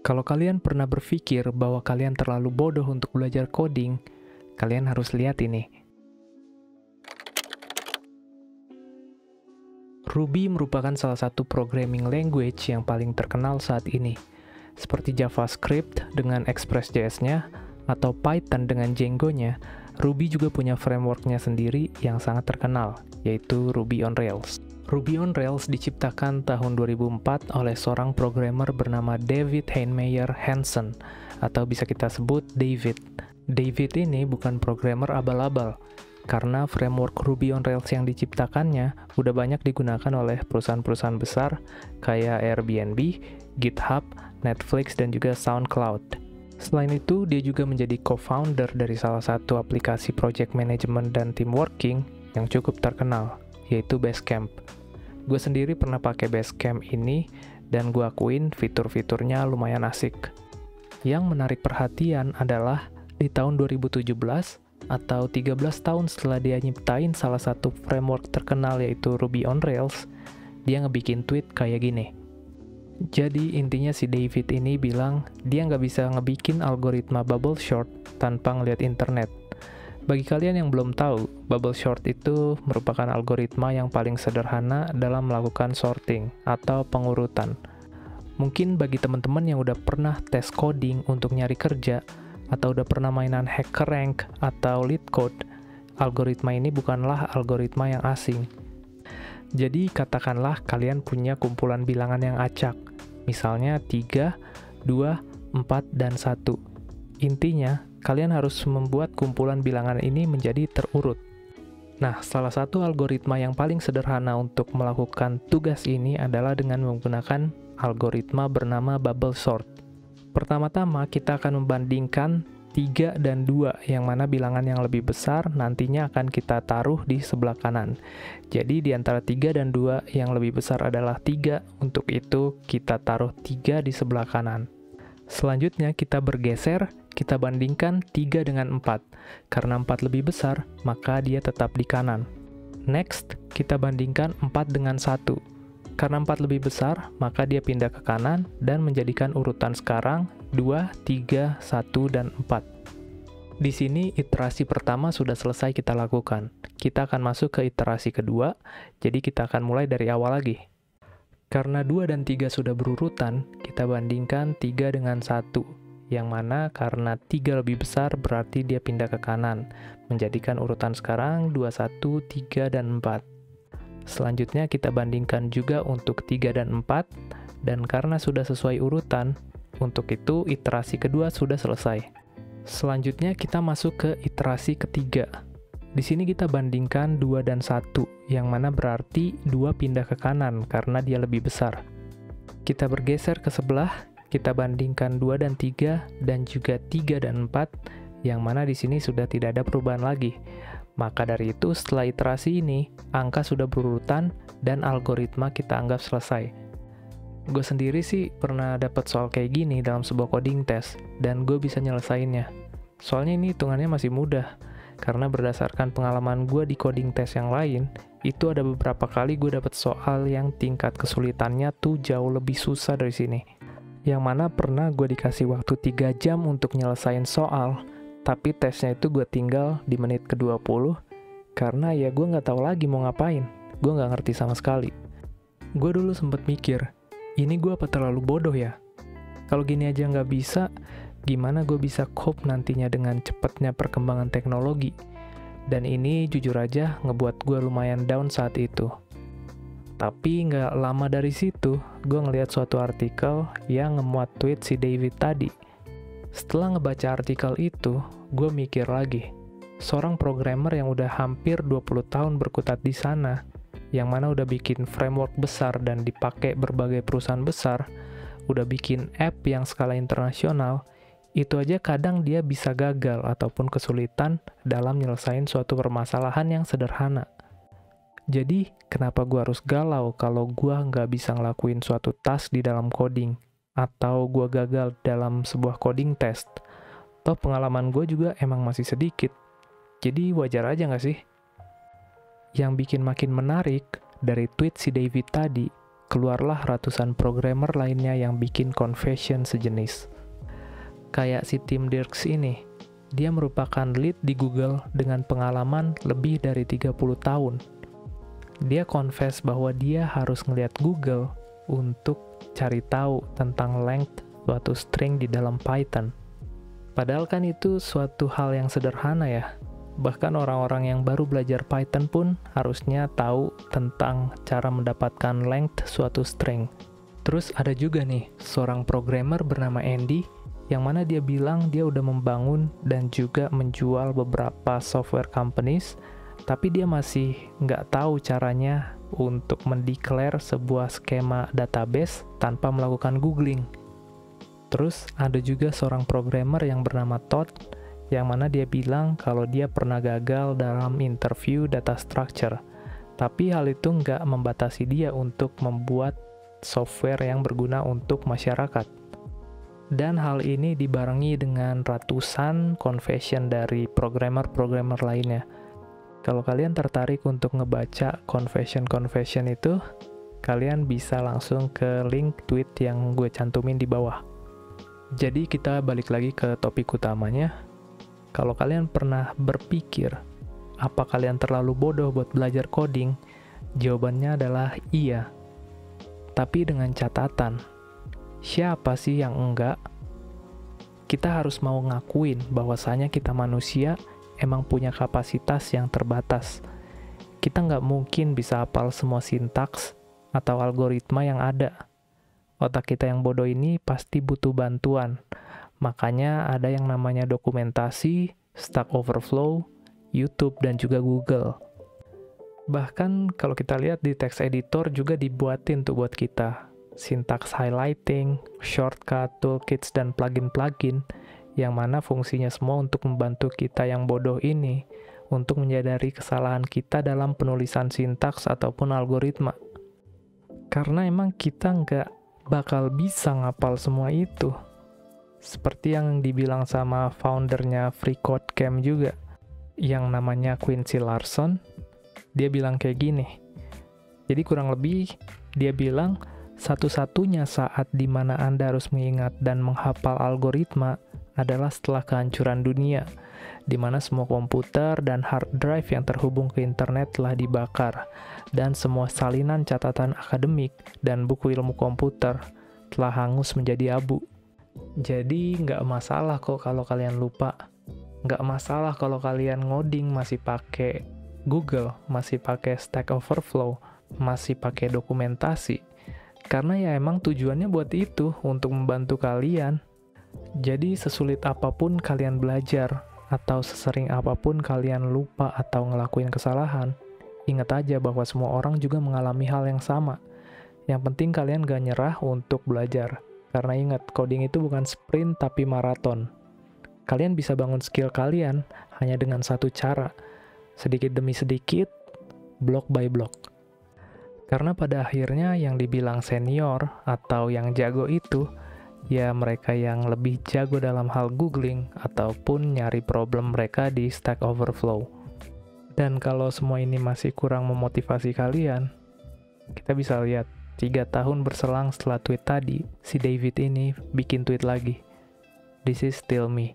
Kalau kalian pernah berpikir bahwa kalian terlalu bodoh untuk belajar coding, kalian harus lihat ini. Ruby merupakan salah satu programming language yang paling terkenal saat ini, seperti JavaScript dengan Express.js-nya atau Python dengan Django-nya. Ruby juga punya framework-nya sendiri yang sangat terkenal, yaitu Ruby on Rails. Ruby on Rails diciptakan tahun 2004 oleh seorang programmer bernama David Heinemeier Hansson, atau bisa kita sebut David. David ini bukan programmer abal-abal, karena framework Ruby on Rails yang diciptakannya udah banyak digunakan oleh perusahaan-perusahaan besar kayak Airbnb, GitHub, Netflix, dan juga SoundCloud. Selain itu, dia juga menjadi co-founder dari salah satu aplikasi project management dan team working yang cukup terkenal, yaitu Basecamp. Gue sendiri pernah pakai Basecamp ini, dan gue akuin fitur-fiturnya lumayan asik. Yang menarik perhatian adalah di tahun 2017, atau 13 tahun setelah dia nyiptain salah satu framework terkenal yaitu Ruby on Rails, dia ngebikin tweet kayak gini. Jadi intinya si David ini bilang dia nggak bisa ngebikin algoritma bubble sort tanpa ngeliat internet. Bagi kalian yang belum tahu, bubble sort itu merupakan algoritma yang paling sederhana dalam melakukan sorting atau pengurutan. Mungkin bagi teman-teman yang udah pernah tes coding untuk nyari kerja, atau udah pernah mainan HackerRank atau LeetCode, algoritma ini bukanlah algoritma yang asing. Jadi katakanlah kalian punya kumpulan bilangan yang acak, misalnya 3, 2, 4, dan 1. Intinya, kalian harus membuat kumpulan bilangan ini menjadi terurut. Nah, salah satu algoritma yang paling sederhana untuk melakukan tugas ini adalah dengan menggunakan algoritma bernama bubble sort. Pertama-tama, kita akan membandingkan 3 dan 2, yang mana bilangan yang lebih besar nantinya akan kita taruh di sebelah kanan. Jadi di antara 3 dan 2 yang lebih besar adalah 3, untuk itu kita taruh 3 di sebelah kanan. Selanjutnya kita bergeser, kita bandingkan 3 dengan 4. Karena 4 lebih besar, maka dia tetap di kanan. Next, kita bandingkan 4 dengan 1. Karena 4 lebih besar, maka dia pindah ke kanan dan menjadikan urutan sekarang 2, 3, 1, dan 4. Di sini iterasi pertama sudah selesai kita lakukan. Kita akan masuk ke iterasi kedua, jadi kita akan mulai dari awal lagi. Karena 2 dan 3 sudah berurutan, kita bandingkan 3 dengan 1, yang mana karena 3 lebih besar berarti dia pindah ke kanan, menjadikan urutan sekarang 2, 1, 3, dan 4. Selanjutnya kita bandingkan juga untuk 3 dan 4, dan karena sudah sesuai urutan, untuk itu iterasi kedua sudah selesai. Selanjutnya kita masuk ke iterasi ketiga. Di sini kita bandingkan 2 dan 1, yang mana berarti 2 pindah ke kanan karena dia lebih besar. Kita bergeser ke sebelah, kita bandingkan 2 dan 3, dan juga 3 dan 4, yang mana di sini sudah tidak ada perubahan lagi. Maka dari itu, setelah iterasi ini, angka sudah berurutan dan algoritma kita anggap selesai. Gue sendiri sih pernah dapat soal kayak gini dalam sebuah coding test, dan gue bisa nyelesainnya. Soalnya ini hitungannya masih mudah, karena berdasarkan pengalaman gue di coding test yang lain, itu ada beberapa kali gue dapat soal yang tingkat kesulitannya tuh jauh lebih susah dari sini. Yang mana pernah gue dikasih waktu 3 jam untuk nyelesain soal, tapi tesnya itu gue tinggal di menit ke-20, karena ya gue nggak tahu lagi mau ngapain. Gue nggak ngerti sama sekali. Gue dulu sempet mikir, ini gue apa terlalu bodoh ya? Kalau gini aja nggak bisa, gimana gue bisa cope nantinya dengan cepatnya perkembangan teknologi? Dan ini jujur aja ngebuat gue lumayan down saat itu. Tapi nggak lama dari situ, gue ngeliat suatu artikel yang ngemuat tweet si David tadi. Setelah ngebaca artikel itu, gue mikir lagi, seorang programmer yang udah hampir 20 tahun berkutat di sana, yang mana udah bikin framework besar dan dipakai berbagai perusahaan besar, udah bikin app yang skala internasional, itu aja kadang dia bisa gagal ataupun kesulitan dalam nyelesain suatu permasalahan yang sederhana. Jadi, kenapa gue harus galau kalau gue nggak bisa ngelakuin suatu task di dalam coding? Atau gue gagal dalam sebuah coding test? Toh pengalaman gue juga emang masih sedikit. Jadi wajar aja nggak sih? Yang bikin makin menarik dari tweet si David tadi, keluarlah ratusan programmer lainnya yang bikin confession sejenis. Kayak si Tim Dirks ini, dia merupakan lead di Google dengan pengalaman lebih dari 30 tahun. Dia confess bahwa dia harus ngeliat Google untuk cari tahu tentang length suatu string di dalam Python. Padahal kan itu suatu hal yang sederhana ya. Bahkan orang-orang yang baru belajar Python pun harusnya tahu tentang cara mendapatkan length suatu string. Terus ada juga nih, seorang programmer bernama Andy, yang mana dia bilang dia udah membangun dan juga menjual beberapa software companies, tapi dia masih nggak tahu caranya untuk mendeklar sebuah skema database tanpa melakukan googling. Terus ada juga seorang programmer yang bernama Todd, yang mana dia bilang kalau dia pernah gagal dalam interview data structure. Tapi hal itu nggak membatasi dia untuk membuat software yang berguna untuk masyarakat. Dan hal ini dibarengi dengan ratusan confession dari programmer-programmer lainnya. Kalau kalian tertarik untuk ngebaca confession itu, kalian bisa langsung ke link tweet yang gue cantumin di bawah. Jadi kita balik lagi ke topik utamanya. Kalau kalian pernah berpikir, apa kalian terlalu bodoh buat belajar coding? Jawabannya adalah iya. Tapi dengan catatan, siapa sih yang enggak? Kita harus mau ngakuin bahwasanya kita manusia emang punya kapasitas yang terbatas. Kita nggak mungkin bisa hafal semua sintaks atau algoritma yang ada. Otak kita yang bodoh ini pasti butuh bantuan. Makanya ada yang namanya dokumentasi, Stack Overflow, YouTube, dan juga Google. Bahkan kalau kita lihat di text editor juga dibuatin tuh buat kita. Syntax highlighting, shortcut, toolkits, dan plugin-plugin yang mana fungsinya semua untuk membantu kita yang bodoh ini untuk menyadari kesalahan kita dalam penulisan sintaks ataupun algoritma. Karena emang kita nggak bakal bisa ngapal semua itu. Seperti yang dibilang sama foundernya FreeCodeCamp juga, yang namanya Quincy Larson, dia bilang kayak gini. Jadi kurang lebih, dia bilang, satu-satunya saat di mana Anda harus mengingat dan menghafal algoritma adalah setelah kehancuran dunia, di mana semua komputer dan hard drive yang terhubung ke internet telah dibakar, dan semua salinan catatan akademik dan buku ilmu komputer telah hangus menjadi abu. Jadi nggak masalah kok kalau kalian lupa. Nggak masalah kalau kalian ngoding masih pakai Google, masih pakai Stack Overflow, masih pakai dokumentasi. Karena ya emang tujuannya buat itu, untuk membantu kalian. Jadi sesulit apapun kalian belajar, atau sesering apapun kalian lupa atau ngelakuin kesalahan, ingat aja bahwa semua orang juga mengalami hal yang sama. Yang penting kalian gak nyerah untuk belajar. Karena ingat, coding itu bukan sprint tapi maraton. Kalian bisa bangun skill kalian hanya dengan satu cara, sedikit demi sedikit, block by block. Karena pada akhirnya yang dibilang senior atau yang jago itu, ya mereka yang lebih jago dalam hal googling ataupun nyari problem mereka di Stack Overflow. Dan kalau semua ini masih kurang memotivasi kalian, kita bisa lihat 3 tahun berselang setelah tweet tadi, si David ini bikin tweet lagi. This is still me.